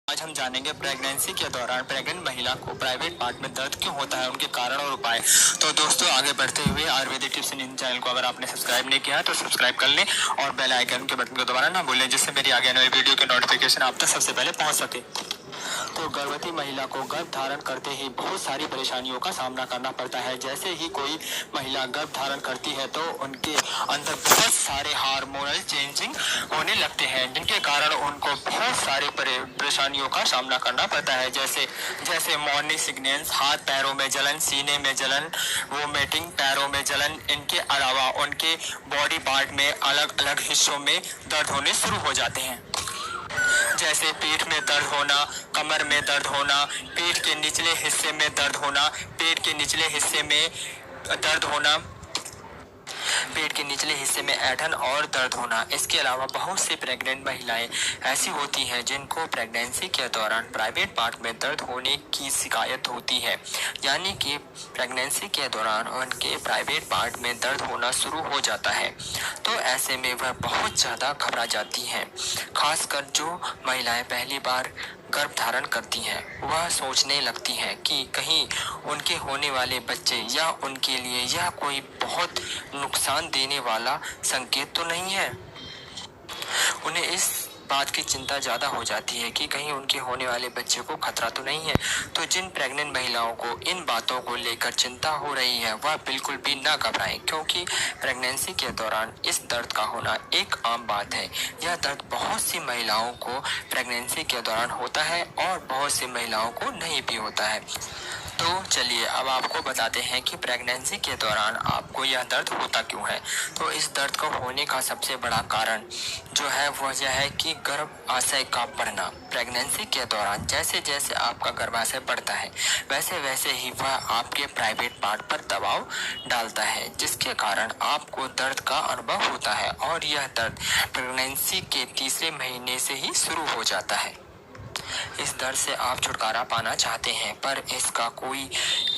आज हम जानेंगे प्रेगनेंसी के दौरान प्रेग्नेंट महिला को प्राइवेट पार्ट में दर्द क्यों होता है, उनके कारण और उपाय। तो दोस्तों, आगे बढ़ते हुए आयुर्वेदिक टिप्स इन चैनल को अगर आपने सब्सक्राइब नहीं किया है तो सब्सक्राइब कर लें और बेल आइकन के बटन को दबाना ना भूलें, जिससे मेरी आगे आने वाली वीडियो के नोटिफिकेशन आप तक सबसे पहले पहुंच सके। तो गर्भवती महिला को गर्भ धारण करते ही बहुत सारी परेशानियों का सामना करना पड़ता है। जैसे ही कोई महिला गर्भ धारण करती है तो उनके अंदर बहुत सारे हार्मोनल चेंजिंग होने लगते हैं, जिनके कारण उनको बहुत सारी परेशानियों का सामना करना पड़ता है। जैसे जैसे मॉर्निंग सिकनेस, हाथ पैरों में जलन, सीने में जलन, वोमिटिंग, पैरों में जलन। इनके अलावा उनके बॉडी पार्ट में अलग अलग हिस्सों में दर्द होने शुरू हो जाते हैं, जैसे पीठ में दर्द होना, कमर में दर्द होना, पीठ के निचले हिस्से में दर्द होना, पेट के निचले हिस्से में दर्द होना, पेट के निचले हिस्से में ऐंठन और दर्द होना। इसके अलावा बहुत सी प्रेग्नेंट महिलाएं ऐसी होती हैं जिनको प्रेगनेंसी के दौरान प्राइवेट पार्ट में दर्द होने की शिकायत होती है, यानी कि प्रेगनेंसी के दौरान उनके प्राइवेट पार्ट में दर्द होना शुरू हो जाता है। तो ऐसे में वह बहुत ज़्यादा घबरा जाती हैं। खासकर जो महिलाएं पहली बार गर्भ धारण करती हैं, वह सोचने लगती हैं कि कहीं उनके होने वाले बच्चे या उनके लिए यह कोई बहुत नुकसान देने वाला संकेत तो नहीं है। उन्हें इस बात की चिंता ज़्यादा हो जाती है कि कहीं उनके होने वाले बच्चे को खतरा तो नहीं है। तो जिन प्रेग्नेंट महिलाओं को इन बातों को लेकर चिंता हो रही है, वह बिल्कुल भी ना घबराएं, क्योंकि प्रेगनेंसी के दौरान इस दर्द का होना एक आम बात है। यह दर्द बहुत सी महिलाओं को प्रेगनेंसी के दौरान होता है और बहुत सी महिलाओं को नहीं भी होता है। तो चलिए अब आपको बताते हैं कि प्रेगनेंसी के दौरान आपको यह दर्द होता क्यों है। तो इस दर्द को होने का सबसे बड़ा कारण जो है वह यह है कि गर्भाशय का बढ़ना। प्रेगनेंसी के दौरान जैसे जैसे आपका गर्भाशय बढ़ता है, वैसे वैसे ही वह आपके प्राइवेट पार्ट पर दबाव डालता है, जिसके कारण आपको दर्द का अनुभव होता है। और यह दर्द प्रेगनेंसी के तीसरे महीने से ही शुरू हो जाता है। इस दर्द से आप छुटकारा पाना चाहते हैं, पर इसका कोई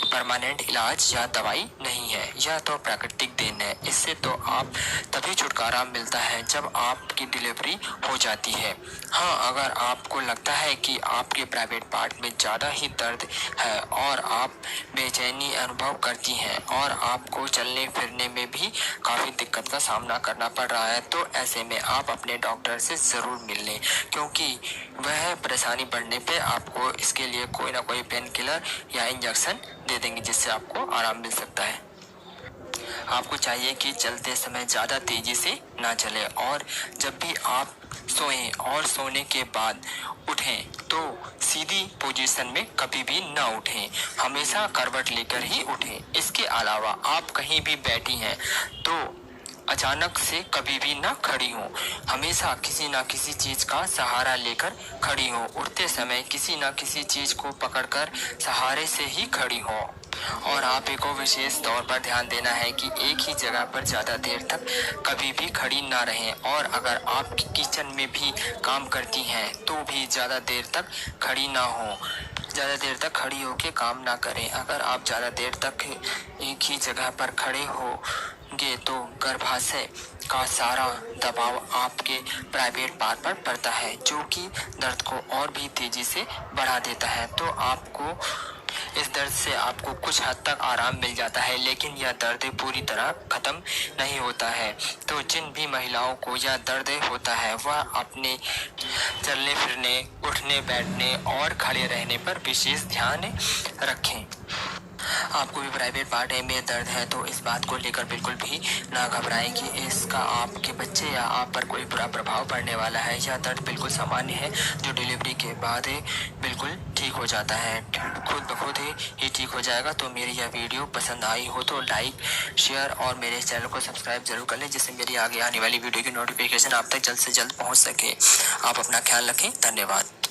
परमानेंट इलाज या दवाई नहीं है। यह तो प्राकृतिक देन है। इससे तो आप तभी छुटकारा मिलता है जब आपकी डिलीवरी हो जाती है। हाँ, अगर आपको लगता है कि आपके प्राइवेट पार्ट में ज़्यादा ही दर्द है और आप बेचैनी अनुभव करती हैं और आपको चलने फिरने में भी काफ़ी दिक्कत का सामना करना पड़ रहा है, तो ऐसे में आप अपने डॉक्टर से ज़रूर मिल लें, क्योंकि वह परेशानी बढ़ने पे आपको इसके लिए कोई ना कोई पेन किलर या इंजेक्शन दे देंगे, जिससे आपको आराम मिल सकता है। आपको चाहिए कि चलते समय ज़्यादा तेज़ी से ना चले, और जब भी आप सोएं और सोने के बाद उठें तो सीधी पोजीशन में कभी भी ना उठें, हमेशा करवट लेकर ही उठें। इसके अलावा आप कहीं भी बैठी हैं तो अचानक से कभी भी ना खड़ी हो, हमेशा किसी ना किसी चीज का सहारा लेकर खड़ी हो। उठते समय किसी ना किसी चीज को पकड़कर सहारे से ही खड़ी हो। और आप को विशेष तौर पर ध्यान देना है कि एक ही जगह पर ज़्यादा देर तक कभी भी खड़ी ना रहें। और अगर आप किचन में भी काम करती हैं तो भी ज़्यादा देर तक खड़ी ना हो, ज़्यादा देर तक खड़ी होकर काम ना करें। अगर आप ज़्यादा देर तक एक ही जगह पर खड़े होंगे तो गर्भाशय का सारा दबाव आपके प्राइवेट पार्ट पर पड़ता है, जो कि दर्द को और भी तेज़ी से बढ़ा देता है। तो आपको इस दर्द से आपको कुछ हद तक आराम मिल जाता है, लेकिन यह दर्द पूरी तरह खत्म नहीं होता है। तो जिन भी महिलाओं को यह दर्द होता है, वह अपने चलने फिरने, उठने बैठने और खड़े रहने पर विशेष ध्यान रखें। आपको भी प्राइवेट पार्ट में दर्द है तो इस बात को लेकर बिल्कुल भी ना घबराएं कि इसका आपके बच्चे या आप पर कोई बुरा प्रभाव पड़ने वाला है। यह दर्द बिल्कुल सामान्य है, जो डिलीवरी के बाद बिल्कुल ठीक हो जाता है, खुद ब खुद ही ठीक हो जाएगा। तो मेरी यह वीडियो पसंद आई हो तो लाइक, शेयर और मेरे चैनल को सब्सक्राइब जरूर कर लें, जिससे मेरी आगे आने वाली वीडियो की नोटिफिकेशन आप तक जल्द से जल्द पहुँच सके। आप अपना ख्याल रखें। धन्यवाद।